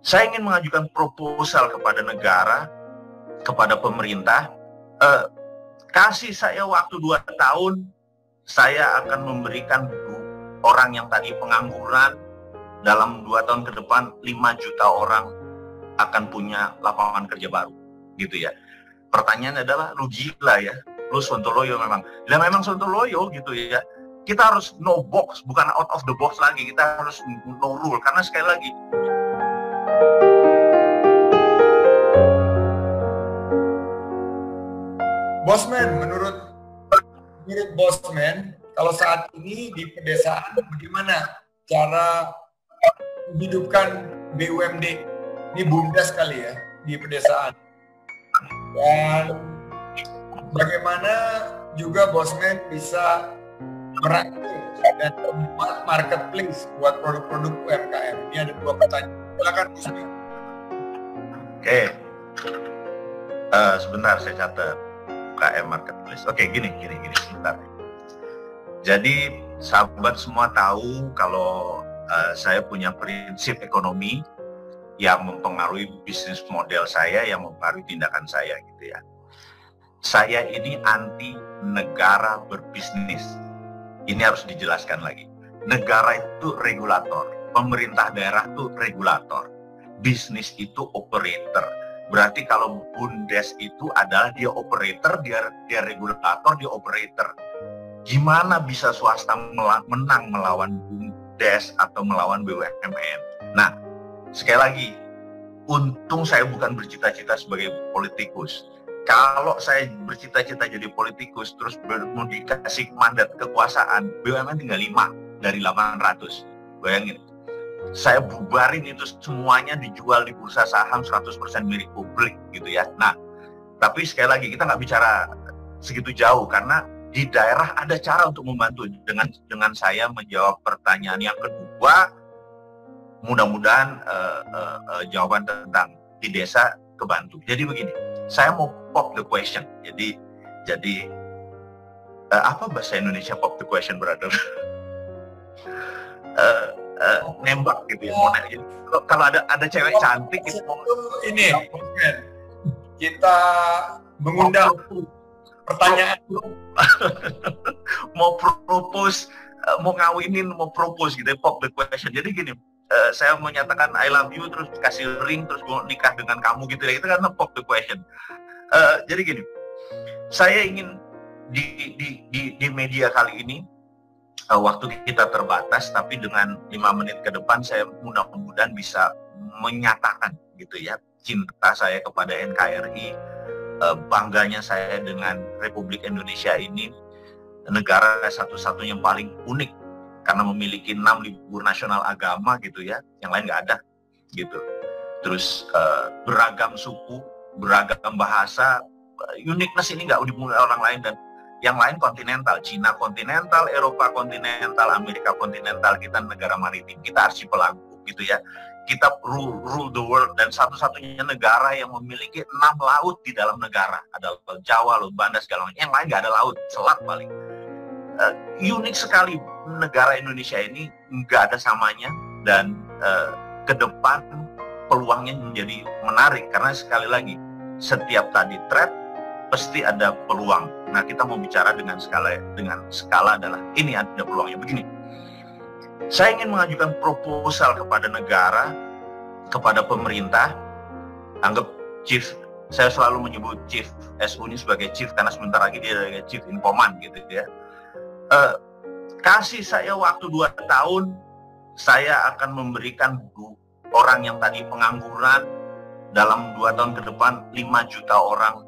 Saya ingin mengajukan proposal kepada negara, kepada pemerintah, kasih saya waktu 2 tahun, saya akan memberikan orang yang tadi pengangguran, dalam 2 tahun ke depan 5 juta orang akan punya lapangan kerja baru, gitu ya. Pertanyaannya adalah, lu gila ya, lu sontoloyo memang. Dan memang sontoloyo gitu ya. Kita harus no box, bukan out of the box lagi. Kita harus no rule, karena sekali lagi, Bosman, menurut Bosman, kalau saat ini di pedesaan bagaimana cara menghidupkan BUMD? Ini BUMDes kali ya di pedesaan. Dan bagaimana juga Bosman bisa merangkul dan membuat marketplace buat produk-produk UMKM? Ini ada 2 pertanyaan. Silakan Bosman. Oke. Sebentar saya catat. UMKM marketplace. Oke, gini sebentar. Jadi sahabat semua tahu kalau saya punya prinsip ekonomi yang mempengaruhi bisnis model saya, yang mempengaruhi tindakan saya gitu ya. Saya ini anti negara berbisnis. Ini harus dijelaskan lagi. Negara itu regulator, pemerintah daerah itu regulator, bisnis itu operator. Berarti kalau BUMDes itu adalah dia operator, dia regulator, dia operator. Gimana bisa swasta menang melawan BUMDes atau melawan BUMN? Nah, sekali lagi, untung saya bukan bercita-cita sebagai politikus. Kalau saya bercita-cita jadi politikus, terus mau dikasih mandat kekuasaan, BUMN tinggal 5 dari 800. Bayangin. Saya bubarin itu semuanya, dijual di bursa saham 100% milik publik gitu ya. Nah, tapi sekali lagi kita nggak bicara segitu jauh, karena di daerah ada cara untuk membantu. Dengan saya menjawab pertanyaan yang kedua, mudah-mudahan jawaban tentang di desa kebantu. Jadi begini, saya mau pop the question. Jadi apa bahasa Indonesia pop the question, brother? Nembak gitu ya, mau nanya. Kalau ada cewek cantik gitu, ini kita mengundang pertanyaan mau propose, mau ngawinin, mau propose gitu ya, pop the question. Jadi gini, saya menyatakan I love you, terus kasih ring, terus mau nikah dengan kamu gitu ya, itu kan pop the question. Jadi gini, saya ingin di media kali ini, waktu kita terbatas, tapi dengan 5 menit ke depan saya mudah-mudahan bisa menyatakan gitu ya, cinta saya kepada NKRI, bangganya saya dengan Republik Indonesia ini, negara satu-satunya yang paling unik karena memiliki 6 libur nasional agama gitu ya, yang lain nggak ada gitu. Terus beragam suku, beragam bahasa, uniqueness ini nggak dimulai orang lain, dan yang lain kontinental, Cina kontinental, Eropa kontinental, Amerika kontinental, kita negara maritim, kita arsipelago gitu ya. Kita rule the world, dan satu-satunya negara yang memiliki 6 laut di dalam negara. Ada Laut Jawa, Laut Banda, segala macam. Yang lain nggak ada laut, selat paling. Unik sekali negara Indonesia ini, nggak ada samanya, dan ke depan peluangnya menjadi menarik, karena sekali lagi, setiap tadi threat, pasti ada peluang. Nah, kita mau bicara dengan skala adalah ini ada peluangnya. Begini, saya ingin mengajukan proposal kepada negara, kepada pemerintah, anggap chief, saya selalu menyebut chief SU ini sebagai chief karena sebentar lagi dia sebagai chief in command gitu ya. Kasih saya waktu 2 tahun, saya akan memberikan orang yang tadi pengangguran, dalam 2 tahun ke depan 5 juta orang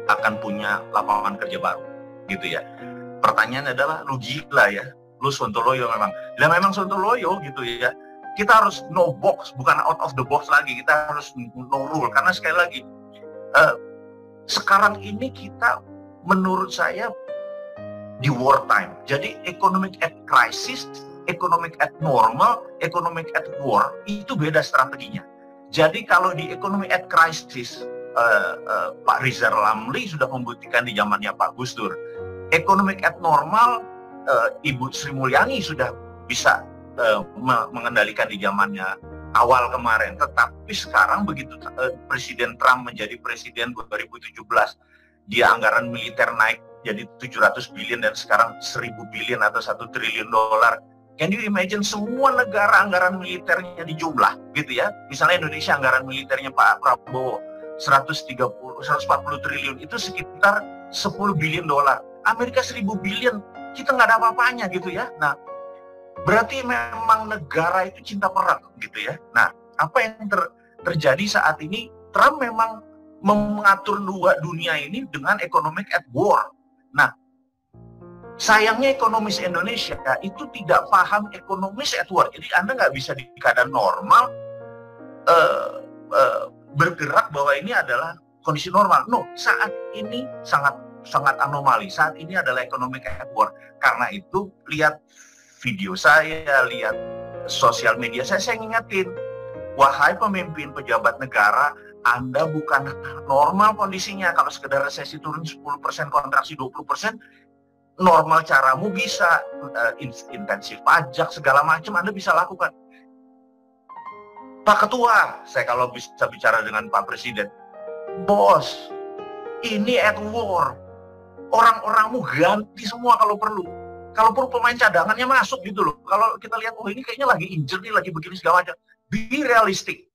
akan punya lapangan kerja baru gitu ya. Pertanyaannya adalah, lu gila ya, lu sontoloyo memang. Dan memang sontoloyo gitu ya. Kita harus no box, bukan out of the box lagi. Kita harus no rule, karena sekali lagi, sekarang ini kita menurut saya di wartime. Jadi economic at crisis, economic at normal, economic at war, itu beda strateginya. Jadi kalau di economic at crisis, Pak Rizal Ramli sudah membuktikan di zamannya Pak Gus Dur. Economic at normal, Ibu Sri Mulyani sudah bisa mengendalikan di zamannya awal kemarin. Tetapi sekarang begitu Presiden Trump menjadi presiden 2017, dia anggaran militer naik jadi 700 billion dan sekarang 1000 billion atau 1 triliun dolar. Can you imagine semua negara anggaran militernya dijumlah gitu ya. Misalnya Indonesia anggaran militernya Pak Prabowo 140 triliun, itu sekitar 10 billion dolar. Amerika 1000 billion, kita nggak ada apa-apanya gitu ya. Nah, berarti memang negara itu cinta perang gitu ya. Nah, apa yang terjadi saat ini, Trump memang mengatur dunia ini dengan economic at war. Nah, sayangnya ekonomis Indonesia itu tidak paham ekonomis at war. Jadi Anda nggak bisa di keadaan normal bergerak bahwa ini adalah kondisi normal. No, saat ini sangat anomali. Saat ini adalah economic at war. Karena itu lihat video saya, lihat sosial media saya ngingetin, wahai pemimpin pejabat negara, Anda bukan normal kondisinya. Kalau sekedar resesi turun 10%, kontraksi 20%, normal caramu bisa intensif pajak segala macam Anda bisa lakukan. Pak Ketua, saya kalau bisa bicara dengan Pak Presiden, bos, ini at war. Orang-orangmu ganti semua kalau perlu. Kalau perlu pemain cadangannya masuk gitu loh. Kalau kita lihat, oh ini kayaknya lagi injured nih, lagi begini segala macam. Be realistic,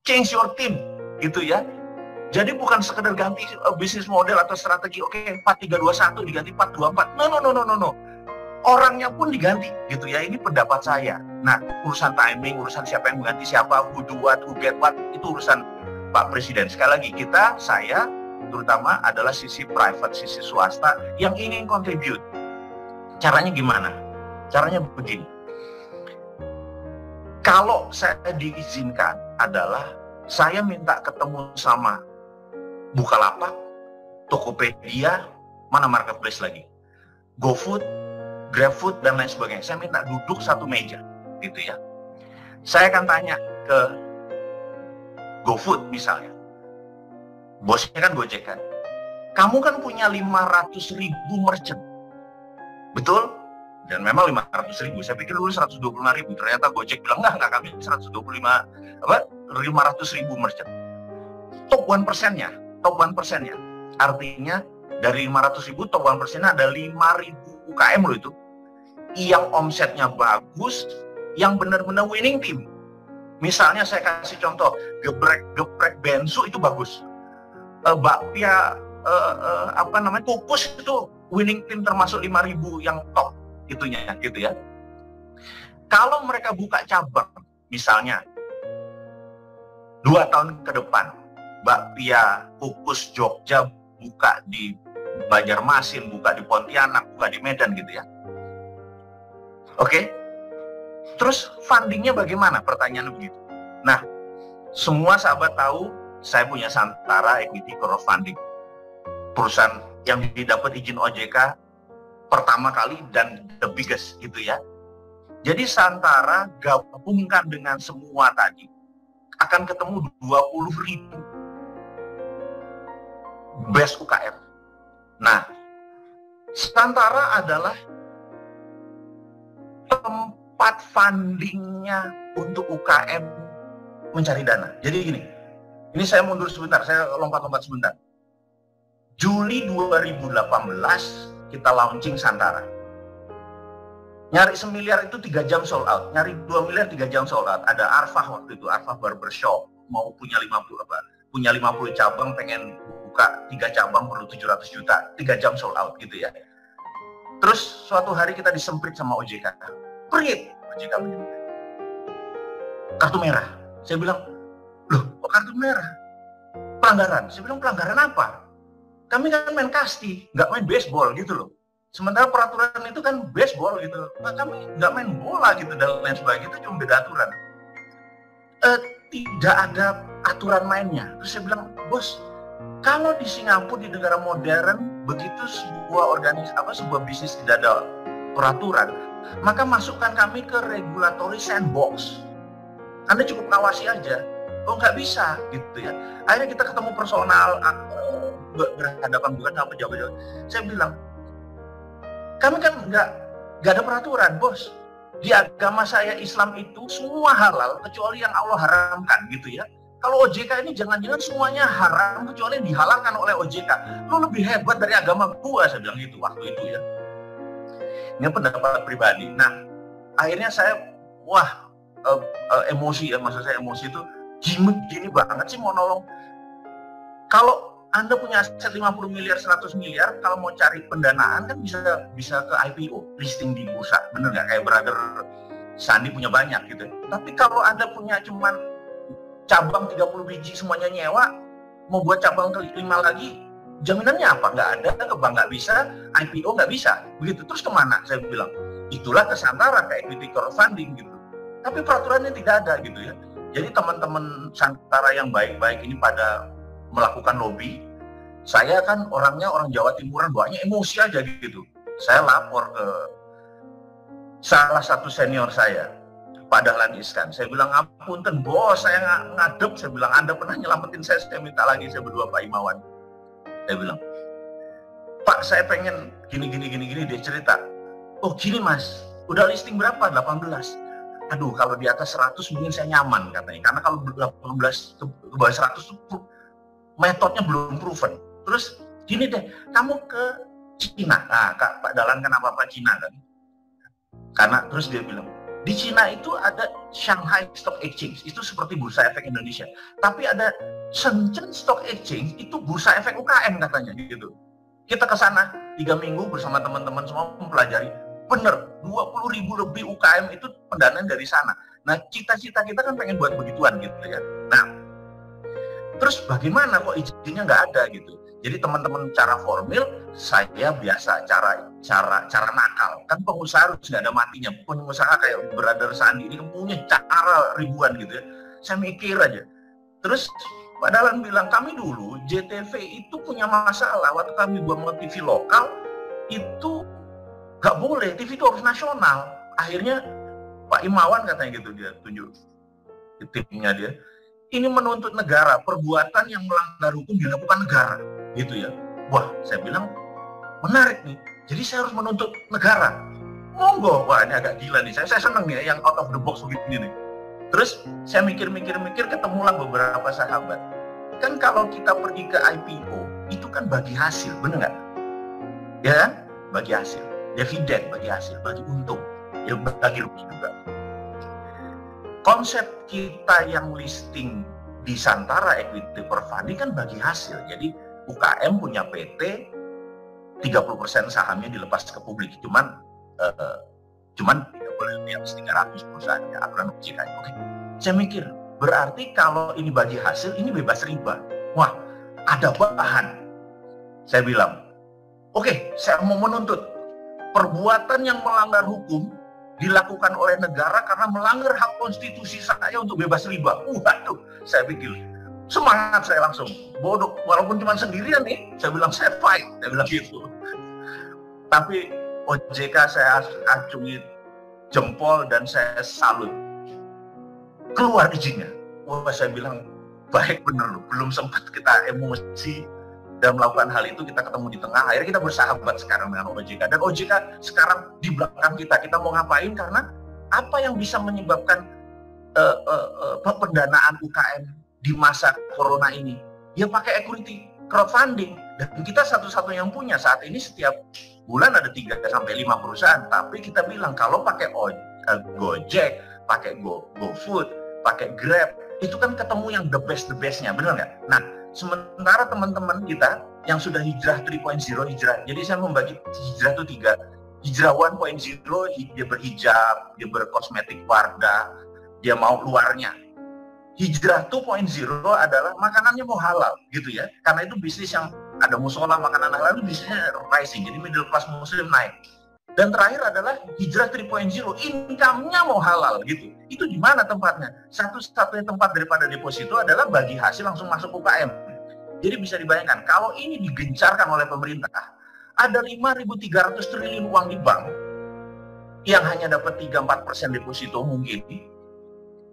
change your team, gitu ya. Jadi bukan sekedar ganti bisnis model atau strategi, oke, 4-3-2-1 diganti 4-2-4. No. Orangnya pun diganti, gitu ya. Ini pendapat saya. Nah, urusan timing, urusan siapa yang mengganti siapa, who do what, who get what, itu urusan Pak Presiden. Sekali lagi, saya, terutama adalah sisi private, sisi swasta yang ingin contribute. Caranya gimana? Caranya begini. Kalau saya diizinkan adalah saya minta ketemu sama Bukalapak, Tokopedia, mana marketplace lagi, GoFood, GrabFood dan lain sebagainya. Saya minta duduk satu meja, gitu ya. Saya akan tanya ke GoFood misalnya, bosnya kan Gojek kan, kamu kan punya 500.000 merchant, betul? Dan memang 500.000, saya pikir dulu 125.000, ternyata Gojek bilang enggak kami 500.000 merchant. Top 1%-nya, artinya dari 500.000 top 1%-nya ada 5.000 UKM loh itu, yang omsetnya bagus, yang benar-benar winning team. Misalnya saya kasih contoh, geprek bensu itu bagus, bakpia kukus itu winning team termasuk 5.000 yang top itunya gitu ya. Kalau mereka buka cabang misalnya 2 tahun ke depan, bakpia kukus Jogja buka di Banjarmasin, buka di Pontianak, buka di Medan gitu ya. Oke. Terus fundingnya bagaimana? Pertanyaannya begitu. Nah, semua sahabat tahu saya punya Santara Equity Crowdfunding, perusahaan yang didapat izin OJK pertama kali dan the biggest gitu ya. Jadi Santara gabungkan dengan semua tadi akan ketemu 20.000 best UKM. Nah, Santara adalah tempat fundingnya untuk UKM mencari dana. Jadi gini, ini saya mundur sebentar, saya lompat-lompat sebentar. Juli 2018 kita launching Santara. Nyari 1 miliar itu 3 jam sold out, nyari 2 miliar 3 jam sold out. Ada Arfah waktu itu, Arfah Barbershop, mau punya 50 cabang, pengen buka 3 cabang perlu 700 juta, 3 jam sold out gitu ya. Terus suatu hari kita disemprit sama OJK. Prit, OJK menyemprit. Kartu merah. Saya bilang, loh kok kartu merah? Pelanggaran. Saya bilang, pelanggaran apa? Kami kan main kasti, nggak main baseball gitu loh. Sementara peraturan itu kan baseball gitu. Nah, kami nggak main bola gitu dan lain sebagainya, itu cuma beda aturan. Tidak ada aturan mainnya. Terus saya bilang, bos, kalau di Singapura, di negara modern, begitu sebuah bisnis tidak ada peraturan, maka masukkan kami ke regulatory sandbox. Anda cukup ngawasi aja. Oh nggak bisa gitu ya. Akhirnya kita ketemu personal, berhadapan bukan sama pejabat. Saya bilang, kami kan nggak ada peraturan, bos. Di agama saya Islam itu semua halal kecuali yang Allah haramkan gitu ya. Kalau OJK ini jangan-jangan semuanya haram kecuali yang dihalalkan oleh OJK. Lu lebih hebat dari agama gua, saya bilang gitu waktu itu ya. Ini pendapat pribadi. Nah, akhirnya saya emosi ya, maksud saya emosi itu gini banget sih mau nolong. Kalau Anda punya aset 50 miliar, 100 miliar, kalau mau cari pendanaan kan bisa ke IPO, listing di bursa, bener nggak? Kayak brother Sandi punya banyak gitu. Tapi kalau Anda punya cuman cabang 30 biji semuanya nyewa, mau buat cabang ke-5 lagi, jaminannya apa? Nggak ada, ke bank nggak bisa, IPO nggak bisa. Begitu, terus kemana? Saya bilang, itulah kesantara ke equity crowdfunding gitu. Tapi peraturannya tidak ada gitu ya. Jadi teman-teman Santara yang baik-baik ini pada melakukan lobby. Saya kan orangnya orang Jawa Timuran, banyak emosi aja gitu. Saya lapor ke salah satu senior saya, Pak Dahlan Iskan. Saya bilang, ngapunten bos, saya ngadep. Saya bilang, Anda pernah nyelamatin saya minta lagi. Saya berdua Pak Imawan. Saya bilang, Pak, saya pengen gini. Dia cerita, oh gini mas, udah listing berapa? 18. Aduh, kalau di atas 100 mungkin saya nyaman katanya. Karena kalau 18 ke bawah 100 itu metodenya belum proven. Terus gini deh, kamu ke Cina. Nah, Pak Dahlan kan apa-apa Cina kan. Karena terus dia bilang, di Cina itu ada Shanghai Stock Exchange, itu seperti Bursa Efek Indonesia. Tapi ada Shenzhen Stock Exchange, itu Bursa Efek UKM katanya gitu. Kita ke sana 3 minggu bersama teman-teman semua mempelajari. Bener, 20.000 lebih UKM itu pendanaan dari sana. Nah, cita-cita kita kan pengen buat begituan gitu ya. Nah, terus bagaimana kok izinnya nggak ada gitu? Jadi teman-teman cara formil, saya biasa cara nakal. Kan pengusaha harus nggak ada matinya. Pengusaha kayak brother Sandi ini punya cara ribuan gitu ya. Saya mikir aja. Terus Pak Dahlan bilang, kami dulu JTV itu punya masalah. Waktu kami buat TV lokal, itu nggak boleh, TV itu harus nasional. Akhirnya Pak Imawan katanya gitu, dia tunjuk timnya dia. Ini menuntut negara, perbuatan yang melanggar hukum dilakukan negara, gitu ya. Wah, saya bilang menarik nih. Jadi saya harus menuntut negara. Monggo, wah ini agak gila nih. Saya seneng nih yang out of the box begini nih. Terus saya mikir, ketemulah beberapa sahabat. Kan kalau kita pergi ke IPO, itu kan bagi hasil, bener nggak? Ya kan? Bagi hasil. Dividen bagi hasil, bagi untung. Ya bagi rugi juga. Konsep kita yang listing di Santara Equity Crowdfunding kan bagi hasil. Jadi UKM punya PT, 30% sahamnya dilepas ke publik. Cuman tidak boleh di atas 300 perusahaannya, aturan OJK. Oke. Saya mikir, berarti kalau ini bagi hasil, ini bebas riba. Wah, ada bahan. Saya bilang, oke, saya mau menuntut perbuatan yang melanggar hukum dilakukan oleh negara karena melanggar hak konstitusi saya untuk bebas riba. Waduh, saya pikir semangat saya langsung. Bodoh, walaupun cuma sendirian nih, saya bilang saya fight, saya bilang gitu. Tapi OJK saya acungi jempol dan saya salut. Keluar izinnya. Wah, saya bilang baik bener loh, belum sempat kita emosi dan melakukan hal itu, kita ketemu di tengah, akhirnya kita bersahabat sekarang dengan OJK. Dan OJK sekarang di belakang kita mau ngapain, karena apa yang bisa menyebabkan pendanaan UKM di masa corona ini? Ya pakai equity crowdfunding. Dan kita satu-satunya yang punya saat ini, setiap bulan ada 3-5 perusahaan. Tapi kita bilang kalau pakai Gojek, pakai GoFood, pakai Grab, itu kan ketemu yang the bestnya, benar nggak? Nah, sementara teman-teman kita yang sudah hijrah 3.0 hijrah, jadi saya membagi hijrah itu 3. Hijrah 1.0, dia berhijab, dia berkosmetik Wardah, dia mau luarnya. Hijrah 2.0 adalah makanannya mau halal gitu ya, karena itu bisnis yang ada musola makanan halal, itu bisnisnya rising, jadi middle class muslim naik. Dan terakhir adalah hijrah 3.0, income-nya mau halal gitu. Itu di mana tempatnya? Satu-satunya tempat daripada deposito adalah bagi hasil langsung masuk UKM. Jadi bisa dibayangkan, kalau ini digencarkan oleh pemerintah, ada 5.300 triliun uang di bank yang hanya dapat 3-4% deposito mungkin,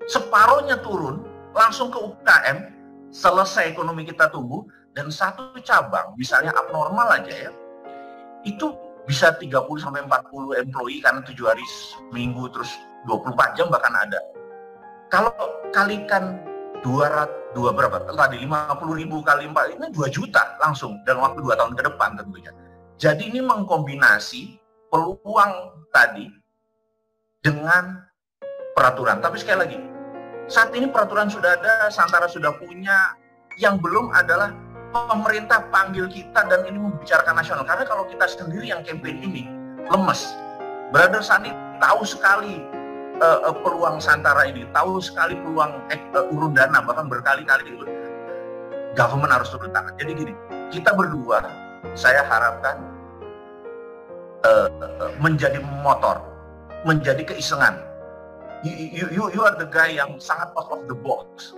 separohnya turun, langsung ke UKM, selesai ekonomi kita tumbuh, dan satu cabang, misalnya abnormal aja ya, itu bisa 30-40 employee karena 7 hari seminggu, terus 24 jam bahkan ada. Kalau kalikan 200 berapa tadi, 50.000 kali 4, ini 2 juta langsung dalam waktu 2 tahun ke depan tentunya. Jadi ini mengkombinasi peluang tadi dengan peraturan. Tapi sekali lagi, saat ini peraturan sudah ada, Santara sudah punya, yang belum adalah pemerintah panggil kita dan ini membicarakan nasional. Karena kalau kita sendiri yang campaign ini lemes. Brother Sandi tahu sekali peluang Santara ini, tahu sekali peluang urun dana, bahkan berkali-kali itu government harus turun tangan. Jadi gini, kita berdua saya harapkan menjadi motor, menjadi keisengan. You are the guy yang sangat out of the box,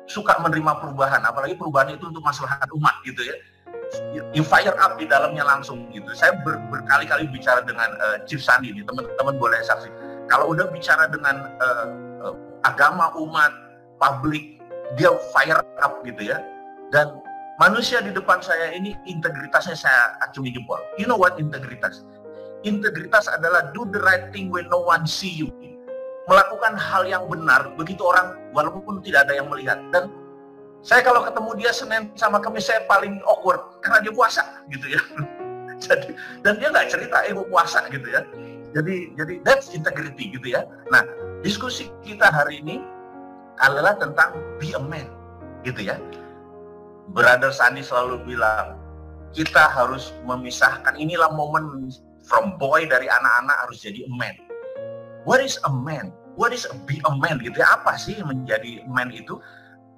suka menerima perubahan, apalagi perubahan itu untuk maslahat umat gitu ya. You fire up di dalamnya langsung gitu. Saya berkali-kali bicara dengan Chief Sandi ini, teman-teman boleh saksi. Kalau udah bicara dengan agama, umat, publik, dia fire up gitu ya. Dan manusia di depan saya ini integritasnya saya acungi jempol. You know what integritas? Integritas adalah do the right thing when no one see you. Melakukan hal yang benar begitu orang walaupun tidak ada yang melihat. Dan saya kalau ketemu dia Senin sama Kamis saya paling awkward karena dia puasa gitu ya. Jadi dan dia nggak cerita mau puasa gitu ya. Jadi that's integrity gitu ya. Nah, diskusi kita hari ini adalah tentang be a man gitu ya. Brother Sandi selalu bilang kita harus memisahkan, inilah momen from boy, dari anak-anak harus jadi a man. What is a man? What is be a man gitu ya? Apa sih menjadi man itu?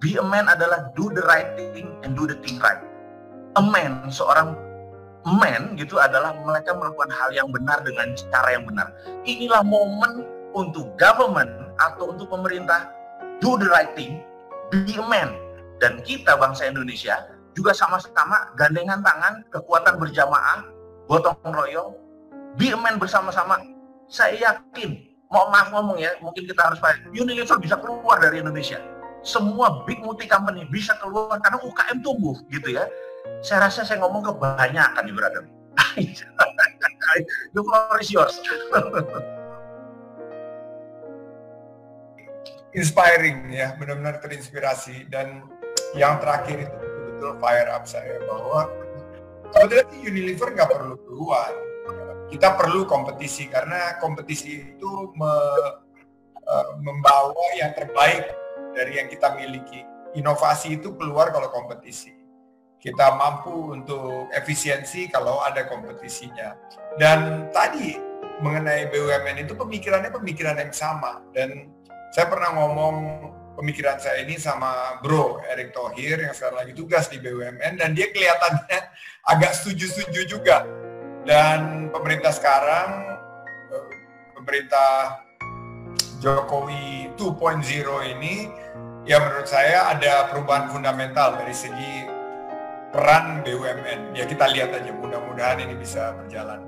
Be a man adalah do the right thing and do the thing right. A man, seorang man gitu adalah mereka melakukan hal yang benar dengan cara yang benar. Inilah momen untuk government atau untuk pemerintah do the right thing, be a man. Dan kita bangsa Indonesia juga sama-sama gandengan tangan, kekuatan berjamaah, gotong royong, be a man bersama-sama. Saya yakin, maaf ngomong ya, mungkin kita harus fight. Unilever bisa keluar dari Indonesia. Semua big multi company bisa keluar karena UKM tumbuh gitu ya. Saya rasa saya ngomong kebanyakan nih brother. The floor is yours. Inspiring ya, benar-benar terinspirasi. Dan yang terakhir itu betul-betul fire up saya bahwa sebenarnya Unilever nggak perlu keluar. Kita perlu kompetisi karena kompetisi itu membawa yang terbaik dari yang kita miliki. Inovasi itu keluar kalau kompetisi. Kita mampu untuk efisiensi kalau ada kompetisinya. Dan tadi mengenai BUMN itu pemikiran yang sama. Dan saya pernah ngomong pemikiran saya ini sama Bro Erick Thohir yang sekarang lagi tugas di BUMN, dan dia kelihatannya agak setuju-setuju juga. Dan pemerintah sekarang, pemerintah Jokowi 2.0 ini, ya menurut saya ada perubahan fundamental dari segi peran BUMN. Ya kita lihat aja, mudah-mudahan ini bisa berjalan.